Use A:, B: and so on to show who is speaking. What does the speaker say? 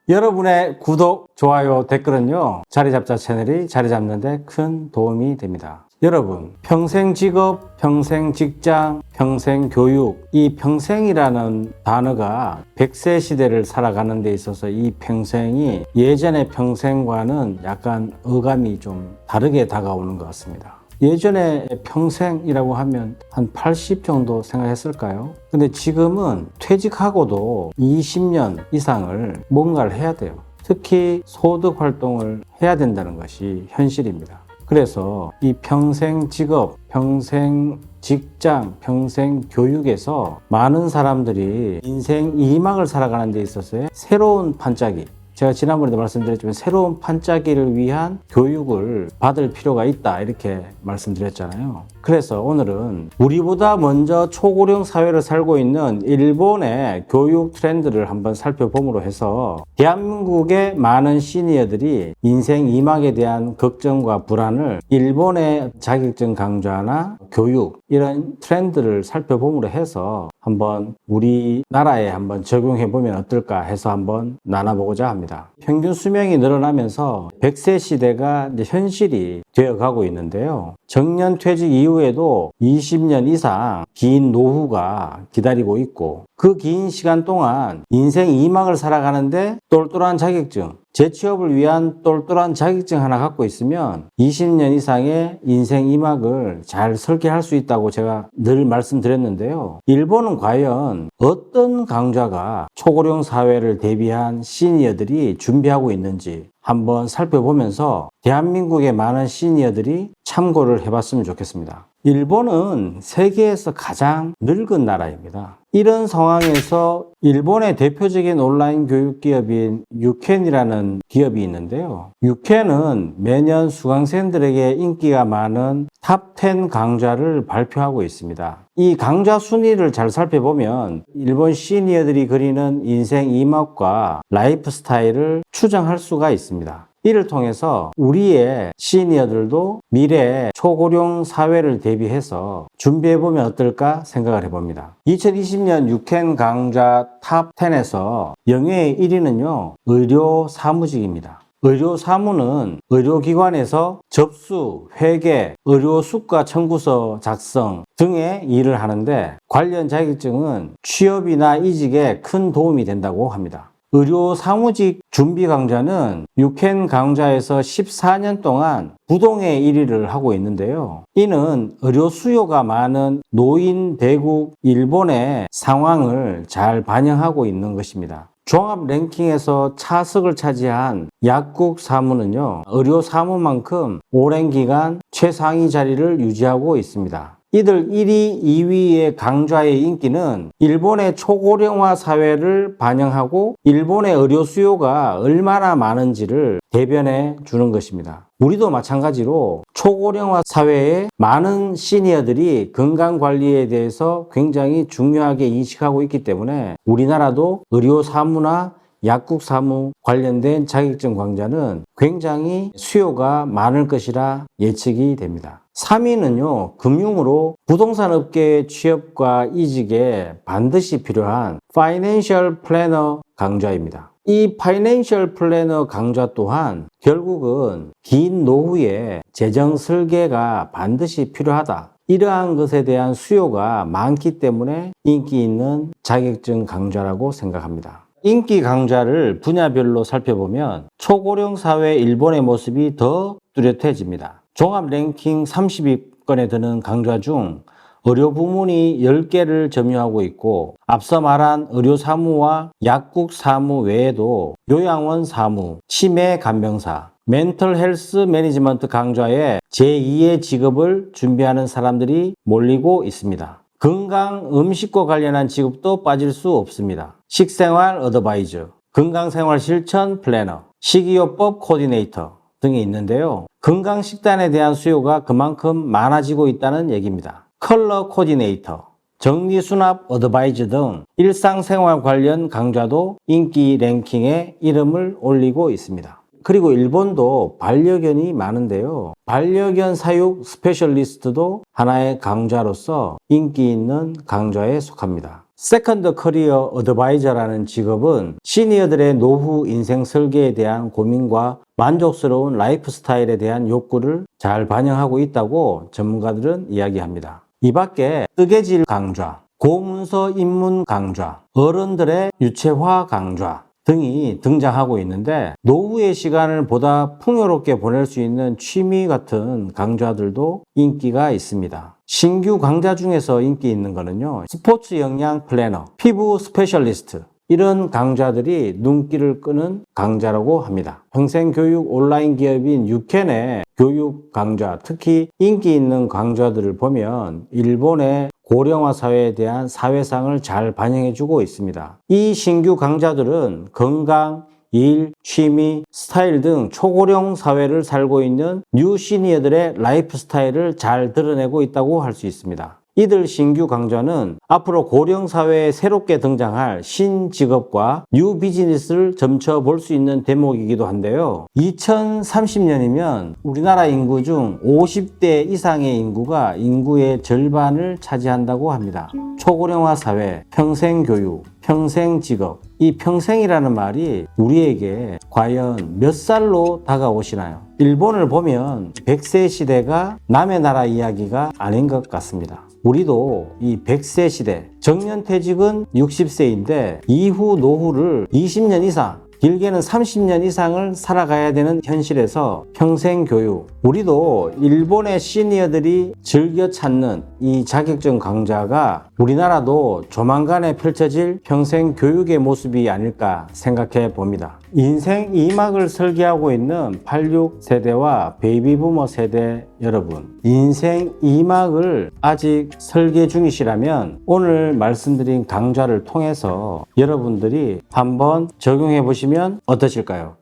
A: 여러분의 구독, 좋아요, 댓글은요, 자리잡자 채널이 자리 잡는 데 큰 도움이 됩니다. 여러분, 평생 직업, 평생 직장, 평생 교육, 이 평생이라는 단어가 100세 시대를 살아가는 데 있어서 이 평생이 예전의 평생과는 약간 어감이 좀 다르게 다가오는 것 같습니다. 예전에 평생이라고 하면 한 80 정도 생각했을까요? 근데 지금은 퇴직하고도 20년 이상을 뭔가를 해야 돼요. 특히 소득 활동을 해야 된다는 것이 현실입니다. 그래서 이 평생 직업, 평생 직장, 평생 교육에서 많은 사람들이 인생 2막을 살아가는 데 있어서의 새로운 판짜기, 제가 지난번에도 말씀드렸지만 새로운 판짜기를 위한 교육을 받을 필요가 있다 이렇게 말씀드렸잖아요. 그래서 오늘은 우리보다 먼저 초고령 사회를 살고 있는 일본의 교육 트렌드를 한번 살펴봄으로 해서 대한민국의 많은 시니어들이 인생 2막에 대한 걱정과 불안을 일본의 자격증 강좌나 교육 이런 트렌드를 살펴봄으로 해서 한번 우리나라에 한번 적용해 보면 어떨까 해서 한번 나눠보고자 합니다. 평균 수명이 늘어나면서 100세 시대가 이제 현실이 되어가고 있는데요. 정년 퇴직 이후에도 20년 이상 긴 노후가 기다리고 있고 그 긴 시간 동안 인생 2막을 살아가는데 똘똘한 자격증, 재취업을 위한 똘똘한 자격증 하나 갖고 있으면 20년 이상의 인생 2막을 잘 설계할 수 있다고 제가 늘 말씀드렸는데요. 일본은 과연 어떤 강좌가 초고령 사회를 대비한 시니어들이 준비하고 있는지 한번 살펴보면서 대한민국의 많은 시니어들이 참고를 해봤으면 좋겠습니다. 일본은 세계에서 가장 늙은 나라입니다. 이런 상황에서 일본의 대표적인 온라인 교육 기업인 유켄이라는 기업이 있는데요. 유켄은 매년 수강생들에게 인기가 많은 탑 10 강좌를 발표하고 있습니다. 이 강좌 순위를 잘 살펴보면 일본 시니어들이 그리는 인생 2막과 라이프 스타일을 추정할 수가 있습니다. 이를 통해서 우리의 시니어들도 미래의 초고령 사회를 대비해서 준비해보면 어떨까 생각을 해봅니다. 2020년 유켄 강좌 탑 10에서 영예의 1위는요, 의료 사무직입니다. 의료 사무는 의료기관에서 접수, 회계, 의료 수가 청구서 작성 등의 일을 하는데 관련 자격증은 취업이나 이직에 큰 도움이 된다고 합니다. 의료 사무직 준비 강좌는 유켄 강좌에서 14년 동안 부동의 1위를 하고 있는데요. 이는 의료 수요가 많은 노인 대국 일본의 상황을 잘 반영하고 있는 것입니다. 종합 랭킹에서 차석을 차지한 약국 사무는요, 의료 사무만큼 오랜 기간 최상위 자리를 유지하고 있습니다. 이들 1위, 2위의 강좌의 인기는 일본의 초고령화 사회를 반영하고 일본의 의료 수요가 얼마나 많은지를 대변해 주는 것입니다. 우리도 마찬가지로 초고령화 사회에 많은 시니어들이 건강관리에 대해서 굉장히 중요하게 인식하고 있기 때문에 우리나라도 의료 사무나 약국 사무 관련된 자격증 강좌는 굉장히 수요가 많을 것이라 예측이 됩니다. 3위는요, 금융으로 부동산 업계의 취업과 이직에 반드시 필요한 파이낸셜 플래너 강좌입니다. 이 파이낸셜 플래너 강좌 또한 결국은 긴 노후에 재정 설계가 반드시 필요하다. 이러한 것에 대한 수요가 많기 때문에 인기 있는 자격증 강좌라고 생각합니다. 인기 강좌를 분야별로 살펴보면 초고령 사회 일본의 모습이 더 뚜렷해집니다. 종합 랭킹 30위권에 드는 강좌 중 의료 부문이 10개를 점유하고 있고 앞서 말한 의료 사무와 약국 사무 외에도 요양원 사무, 치매 간병사, 멘털 헬스 매니지먼트 강좌에 제2의 직업을 준비하는 사람들이 몰리고 있습니다. 건강 음식과 관련한 직업도 빠질 수 없습니다. 식생활 어드바이저, 건강생활 실천 플래너, 식이요법 코디네이터 등이 있는데요. 건강식단에 대한 수요가 그만큼 많아지고 있다는 얘기입니다. 컬러 코디네이터, 정리수납 어드바이저 등 일상생활 관련 강좌도 인기 랭킹에 이름을 올리고 있습니다. 그리고 일본도 반려견이 많은데요. 반려견 사육 스페셜리스트도 하나의 강좌로서 인기 있는 강좌에 속합니다. 세컨드 커리어 어드바이저라는 직업은 시니어들의 노후 인생 설계에 대한 고민과 만족스러운 라이프 스타일에 대한 욕구를 잘 반영하고 있다고 전문가들은 이야기합니다. 이 밖에 뜨개질 강좌, 고문서 입문 강좌, 어른들의 유체화 강좌 등이 등장하고 있는데 노후의 시간을 보다 풍요롭게 보낼 수 있는 취미 같은 강좌들도 인기가 있습니다. 신규 강좌 중에서 인기 있는 거는요, 스포츠 영양 플래너, 피부 스페셜리스트 이런 강좌들이 눈길을 끄는 강좌라고 합니다. 평생교육 온라인 기업인 유켄의 교육 강좌, 특히 인기 있는 강좌들을 보면 일본의 고령화 사회에 대한 사회상을 잘 반영해주고 있습니다. 이 신규 강좌들은 건강, 일, 취미, 스타일 등 초고령 사회를 살고 있는 뉴 시니어들의 라이프 스타일을 잘 드러내고 있다고 할 수 있습니다. 이들 신규 강좌는 앞으로 고령 사회에 새롭게 등장할 신직업과 뉴 비즈니스를 점쳐 볼 수 있는 대목이기도 한데요. 2030년이면 우리나라 인구 중 50대 이상의 인구가 인구의 절반을 차지한다고 합니다. 초고령화 사회, 평생교육, 평생직업. 이 평생이라는 말이 우리에게 과연 몇 살로 다가오시나요? 일본을 보면 100세 시대가 남의 나라 이야기가 아닌 것 같습니다. 우리도 이 100세 시대, 정년퇴직은 60세인데 이후 노후를 20년 이상, 길게는 30년 이상을 살아가야 되는 현실에서 평생교육, 우리도 일본의 시니어들이 즐겨 찾는 이 자격증 강좌가 우리나라도 조만간에 펼쳐질 평생교육의 모습이 아닐까 생각해 봅니다. 인생 2막을 설계하고 있는 86세대와 베이비부머 세대 여러분, 인생 2막을 아직 설계 중이시라면 오늘 말씀드린 강좌를 통해서 여러분들이 한번 적용해 보시면 어떠실까요?